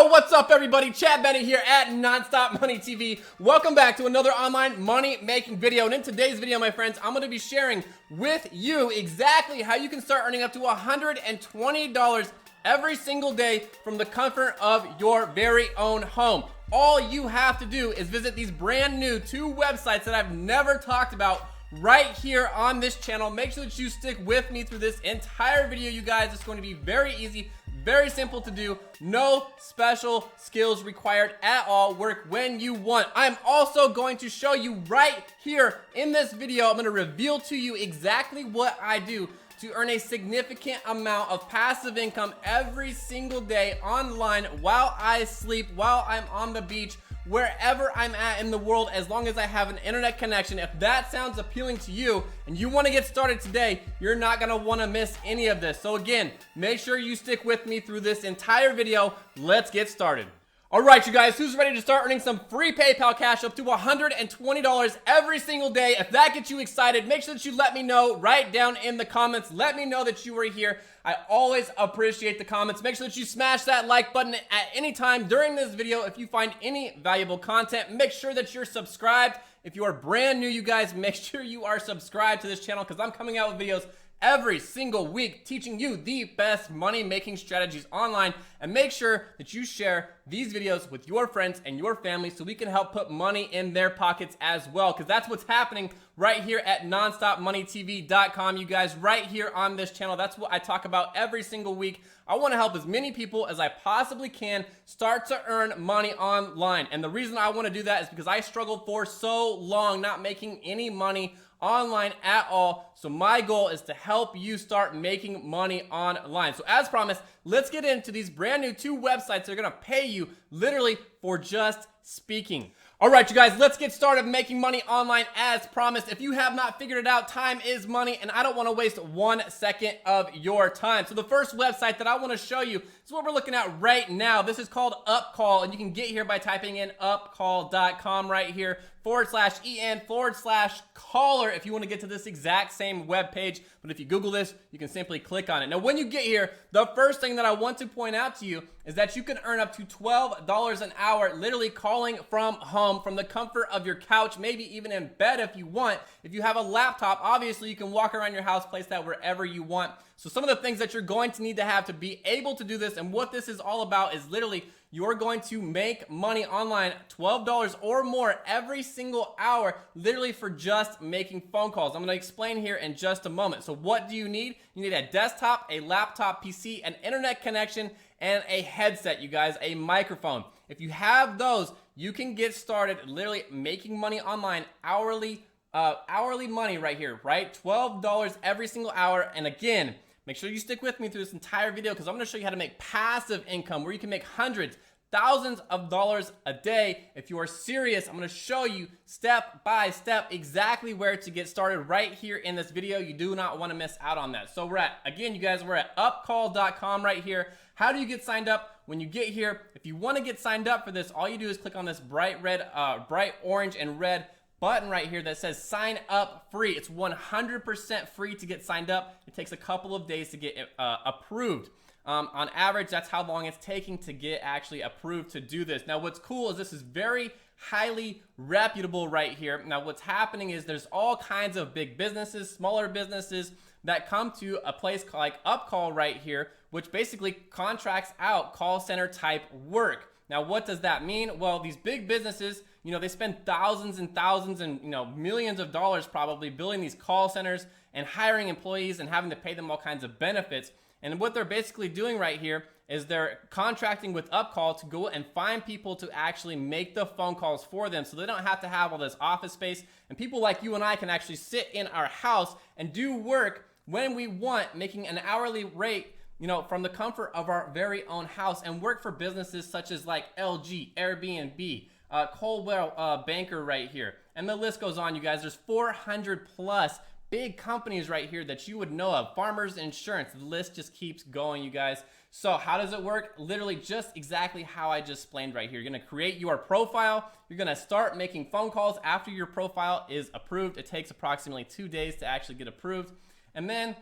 Yo, what's up everybody? Chad Bennett here at Nonstop Money TV. Welcome back to another online money making video. And in today's video, my friends, I'm going to be sharing with you exactly how you can start earning up to $120 every single day from the comfort of your very own home. All you have to do is visit these brand new 2 websites that I've never talked about right here on this channel. Make sure that you stick with me through this entire video, you guys. It's going to be very easy, very simple to do. No special skills required at all. Work when you want. I'm also going to show you right here in this video. I'm going to reveal to you exactly what I do to earn a significant amount of passive income every single day online while I sleep, while I'm on the beach, wherever I'm at in the world, as long as I have an internet connection. If that sounds appealing to you and you want to get started today, you're not going to want to miss any of this. So again, make sure you stick with me through this entire video. Let's get started. All right, you guys, who's ready to start earning some free PayPal cash up to $120 every single day? If that gets you excited, make sure that you let me know right down in the comments. Let me know that you were here. I always appreciate the comments. Make sure that you smash that like button at any time during this video. If you find any valuable content, make sure that you're subscribed. If you are brand new, you guys, make sure you are subscribed to this channel because I'm coming out with videos every single week teaching you the best money making strategies online. And make sure that you share these videos with your friends and your family so we can help put money in their pockets as well, because that's what's happening right here at nonstopmoneytv.com, you guys, right here on this channel. That's what I talk about every single week. I want to help as many people as I possibly can start to earn money online. And the reason I want to do that is because I struggled for so long not making any money online at all. So my goal is to help you start making money online. So as promised, let's get into these brand new 2 websites that are going to pay you literally for just speaking. All right, you guys, let's get started making money online as promised. If you have not figured it out, time is money, and I don't want to waste 1 second of your time. So the first website that I want to show you is what we're looking at right now. This is called UpCall, and you can get here by typing in upcall.com right here /en/caller if you want to get to this exact same web page. But if you Google this, you can simply click on it. Now, when you get here, the first thing that I want to point out to you is that you can earn up to $12 an hour literally calling from home, from the comfort of your couch, maybe even in bed if you want. If you have a laptop, obviously you can walk around your house, place that wherever you want. So some of the things that you're going to need to have to be able to do this, and what this is all about, is literally you're going to make money online, $12 or more every single hour, literally for just making phone calls. I'm going to explain here in just a moment. So what do you need? You need a desktop, a laptop PC, an internet connection, and a headset, you guys, a microphone. If you have those, you can get started literally making money online, hourly money right here, right? $12 every single hour. And again, make sure you stick with me through this entire video because I'm going to show you how to make passive income where you can make hundreds, thousands of dollars a day. If you are serious, I'm going to show you step by step exactly where to get started right here in this video. You do not want to miss out on that. So we're at upcall.com right here. How do you get signed up? When you get here, if you want to get signed up for this, all you do is click on this bright orange and red button right here that says sign up free. It's 100% free to get signed up. It takes a couple of days to get approved. On average, that's how long it's taking to get actually approved to do this. Now, what's cool is this is very highly reputable right here. Now, what's happening is there's all kinds of big businesses, smaller businesses that come to a place like UpCall right here, which basically contracts out call center type work. Now, what does that mean? Well, these big businesses, you know, they spend thousands and thousands and, you know, millions of dollars probably building these call centers and hiring employees and having to pay them all kinds of benefits. And what they're basically doing right here is they're contracting with UpCall to go and find people to actually make the phone calls for them so they don't have to have all this office space. And people like you and I can actually sit in our house and do work when we want, making an hourly rate, you know, from the comfort of our very own house, and work for businesses such as like LG, Airbnb, Coldwell Banker right here. And the list goes on, you guys. There's 400 plus big companies right here that you would know of. Farmers Insurance, the list just keeps going, you guys. So how does it work? Literally just exactly how I just explained right here. You're gonna create your profile. You're gonna start making phone calls after your profile is approved. It takes approximately 2 days to actually get approved. And then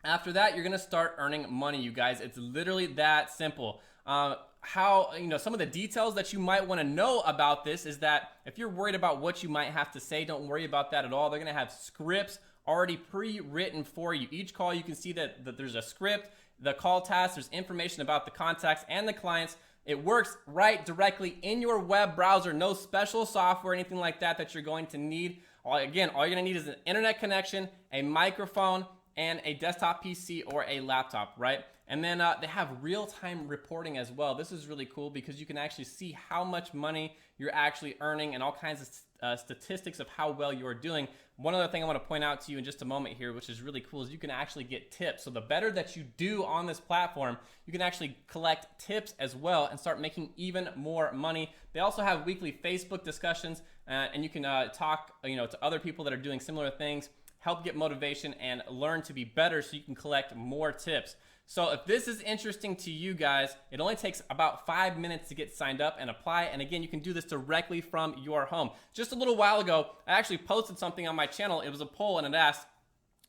after that, you're gonna start earning money, you guys. It's literally that simple. how, some of the details that you might want to know about this is that if you're worried about what you might have to say, don't worry about that at all. They're going to have scripts already pre-written for you. Each call, you can see that there's a script, the call task, there's information about the contacts and the clients. It works right directly in your web browser. No special software, anything like that you're going to need. All you're going to need is an internet connection, a microphone, and a desktop PC or a laptop, right? And then they have real-time reporting as well. This is really cool because you can actually see how much money you're actually earning and all kinds of statistics of how well you're doing. One other thing I want to point out to you in just a moment here, which is really cool, is you can actually get tips. So the better that you do on this platform, you can actually collect tips as well and start making even more money. They also have weekly Facebook discussions, and you can talk to other people that are doing similar things, help get motivation, and learn to be better so you can collect more tips. So if this is interesting to you guys, it only takes about 5 minutes to get signed up and apply. And again, you can do this directly from your home. Just a little while ago, I actually posted something on my channel. It was a poll and it asked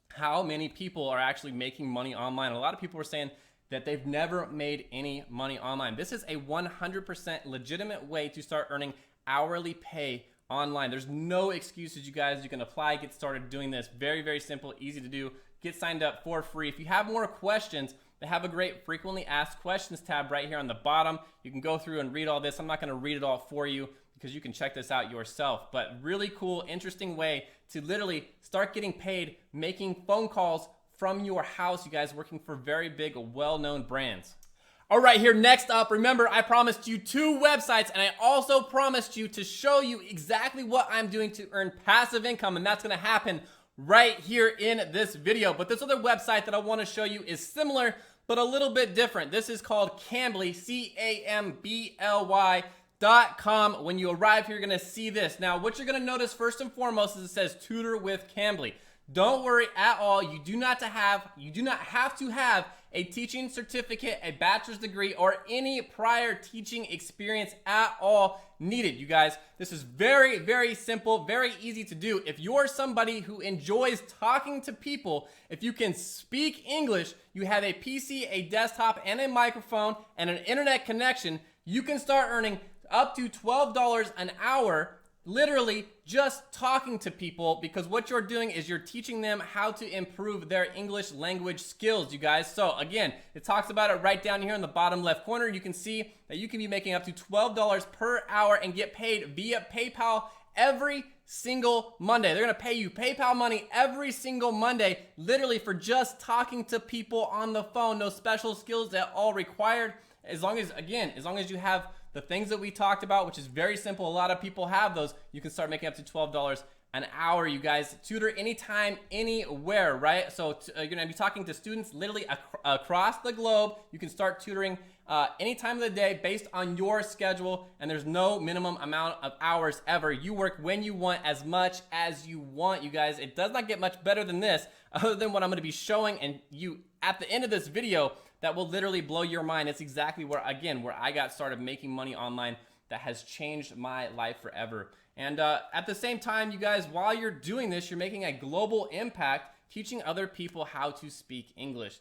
how many people are actually making money online. And a lot of people were saying that they've never made any money online. This is a 100% legitimate way to start earning hourly pay online. There's no excuses, you guys. You can apply, get started doing this. Very, very simple, easy to do. Get signed up for free. If you have more questions, they have a great frequently asked questions tab right here on the bottom. You can go through and read all this. I'm not going to read it all for you because you can check this out yourself. But really cool, interesting way to literally start getting paid making phone calls from your house, you guys, working for very big, well-known brands. All right, here next up, remember I promised you 2 websites and I also promised you to show you exactly what I'm doing to earn passive income, and that's going to happen right here in this video. But this other website that I want to show you is similar but a little bit different. This is called Cambly, Cambly.com. When you arrive here, you're going to see this. Now, what you're going to notice first and foremost is it says Tutor with Cambly. Don't worry at all. You do not have to have a teaching certificate, a bachelor's degree, or any prior teaching experience at all needed, you guys. This is very, very simple, very easy to do. If you're somebody who enjoys talking to people, if you can speak English, you have a PC, a desktop, and a microphone, and an internet connection, you can start earning up to $12 an hour literally just talking to people, because what you're doing is you're teaching them how to improve their English language skills, you guys. So again, it talks about it right down here in the bottom left corner. You can see that you can be making up to $12 per hour and get paid via PayPal every single Monday. They're gonna pay you PayPal money every single Monday, literally for just talking to people on the phone. No special skills at all required. As long as you have the things that we talked about, which is very simple. A lot of people have those. You can start making up to $12 an hour, you guys. Tutor anytime, anywhere, right? So you're gonna be talking to students literally across the globe. You can start tutoring any time of the day based on your schedule, and there's no minimum amount of hours ever. You work when you want, as much as you want, you guys. It does not get much better than this, other than what I'm gonna be showing and you at the end of this video. That will literally blow your mind. It's exactly where I got started making money online. That has changed my life forever. And at the same time, you guys, while you're doing this, you're making a global impact, teaching other people how to speak English.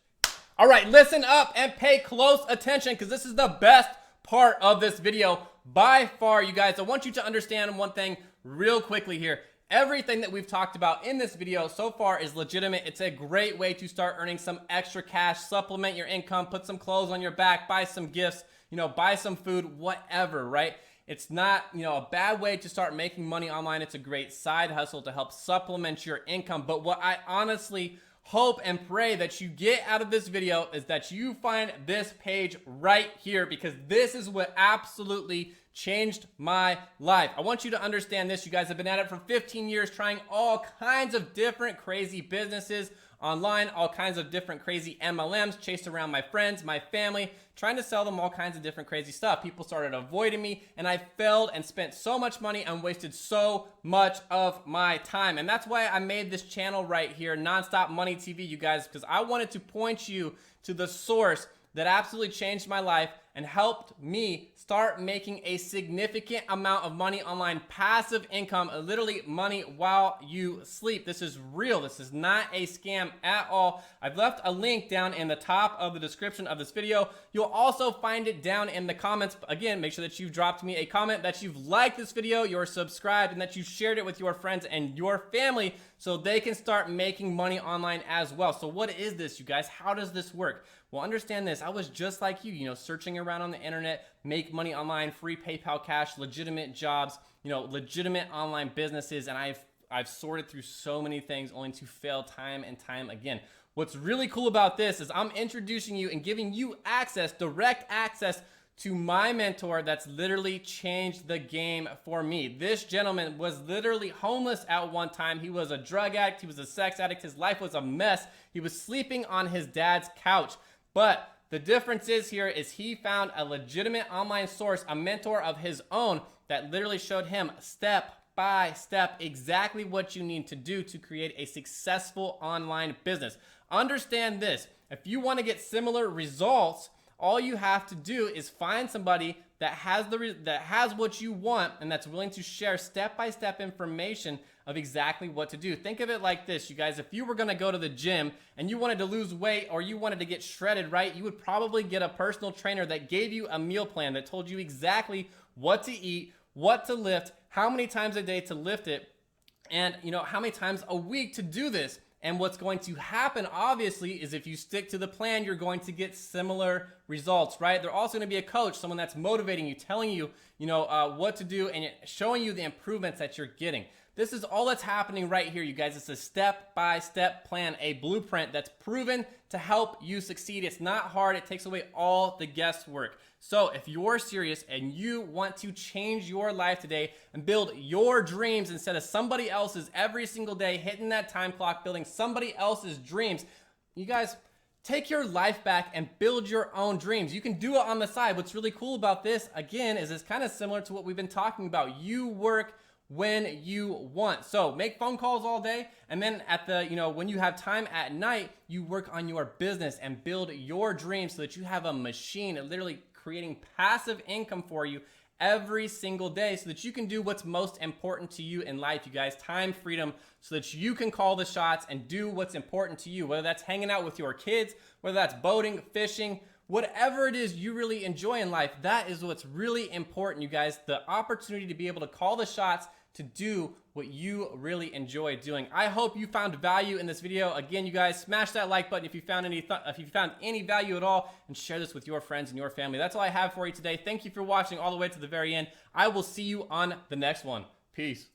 All right, listen up and pay close attention, because this is the best part of this video by far, you guys. I want you to understand one thing real quickly here. Everything that we've talked about in this video so far is legitimate. It's a great way to start earning some extra cash, supplement your income, put some clothes on your back, buy some gifts, buy some food, whatever, right? It's not, a bad way to start making money online. It's a great side hustle to help supplement your income. But what I honestly hope and pray that you get out of this video is that you find this page right here, because this is what absolutely changed my life. I want you to understand this. You guys have been at it for 15 years, trying all kinds of different crazy businesses online, all kinds of different crazy MLMs, chased around my friends, my family, trying to sell them all kinds of different crazy stuff. People started avoiding me, and I failed and spent so much money and wasted so much of my time. And that's why I made this channel right here, Nonstop Money TV, you guys, because I wanted to point you to the source that absolutely changed my life and helped me start making a significant amount of money online, passive income, literally money while you sleep. This is real. This is not a scam at all. I've left a link down in the top of the description of this video. You'll also find it down in the comments. Again, make sure that you've dropped me a comment, that you've liked this video, you're subscribed, and that you shared it with your friends and your family so they can start making money online as well. So what is this, you guys? How does this work? Well, understand this. I was just like you, searching around on the internet, make money online, free PayPal cash, legitimate jobs, legitimate online businesses, and I've sorted through so many things only to fail time and time again. What's really cool about this is I'm introducing you and giving you access, direct access to my mentor that's literally changed the game for me. This gentleman was literally homeless at one time. He was a drug addict. He was a sex addict. His life was a mess. He was sleeping on his dad's couch. But the difference is he found a legitimate online source, a mentor of his own that literally showed him step by step exactly what you need to do to create a successful online business. Understand this. If you want to get similar results, all you have to do is find somebody that has what you want and that's willing to share step-by-step information of exactly what to do. Think of it like this, you guys. If you were going to go to the gym and you wanted to lose weight or you wanted to get shredded, right, you would probably get a personal trainer that gave you a meal plan that told you exactly what to eat, what to lift, how many times a day to lift it, and how many times a week to do this. And what's going to happen, obviously, is if you stick to the plan, you're going to get similar results, right? They're also going to be a coach, someone that's motivating you, telling you, what to do, and showing you the improvements that you're getting. This is all that's happening right here, you guys. It's a step-by-step plan, a blueprint that's proven to help you succeed. It's not hard. It takes away all the guesswork. So if you're serious and you want to change your life today and build your dreams instead of somebody else's every single day, hitting that time clock, building somebody else's dreams, you guys, take your life back and build your own dreams. You can do it on the side. What's really cool about this, again, is it's kind of similar to what we've been talking about. You work when you want. So make phone calls all day, and then at the, when you have time at night, you work on your business and build your dreams so that you have a machine literally creating passive income for you every single day so that you can do what's most important to you in life, you guys. Time freedom, so that you can call the shots and do what's important to you, whether that's hanging out with your kids, whether that's boating, fishing, whatever it is you really enjoy in life. That is what's really important, you guys. The opportunity to be able to call the shots, to do what you really enjoy doing. I hope you found value in this video. Again, you guys, smash that like button if you found any value at all, and share this with your friends and your family. That's all I have for you today. Thank you for watching all the way to the very end. I will see you on the next one. Peace.